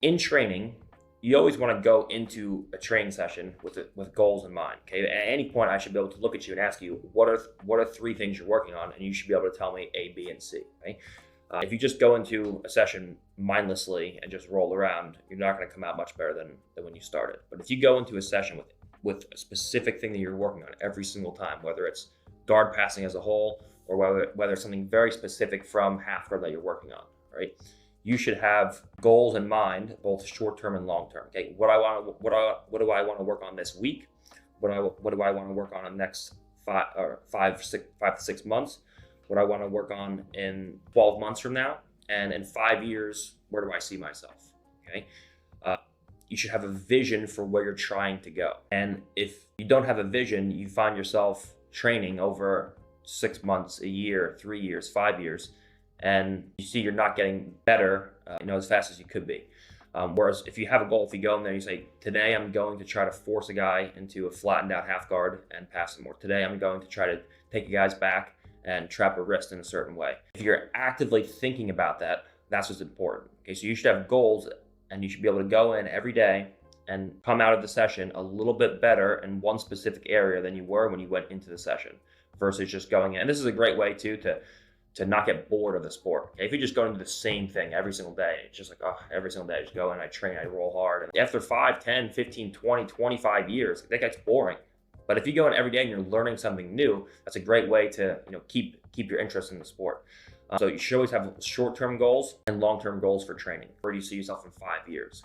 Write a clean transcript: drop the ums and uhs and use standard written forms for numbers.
In training, you always want to go into a training session with goals in mind. Okay, at any point, I should be able to look at you and ask you what are three things you're working on, and you should be able to tell me A, B, and C. Okay, if you just go into a session mindlessly and just roll around, you're not going to come out much better than when you started. But if you go into a session with a specific thing that you're working on every single time, whether it's guard passing as a whole or whether it's something very specific from half guard that you're working on, right? You should have goals in mind, both short term and long term. Okay, what do I want to work on this week? What do I want to work on in the next 5 to 6 months? What I want to work on in 12 months from now, and in 5 years, where do I see myself? Okay, you should have a vision for where you're trying to go. And if you don't have a vision, you find yourself training over 6 months, a year, 3 years, 5 years, and you see you're not getting better, as fast as you could be. Whereas if you have a goal, if you go in there and you say, today I'm going to try to force a guy into a flattened out half guard and pass him more. Today I'm going to try to take a guy's back and trap a wrist in a certain way. If you're actively thinking about that, that's what's important. Okay, so you should have goals, and you should be able to go in every day and come out of the session a little bit better in one specific area than you were when you went into the session, versus just going in. And this is a great way too to not get bored of the sport. Okay? If you're just going to the same thing every single day, it's just like, every single day I just go in, I train, I roll hard. And after 5, 10, 15, 20, 25 years, that gets boring. But if you go in every day and you're learning something new, that's a great way to keep your interest in the sport. So you should always have short-term goals and long-term goals for training. Where do you see yourself in 5 years?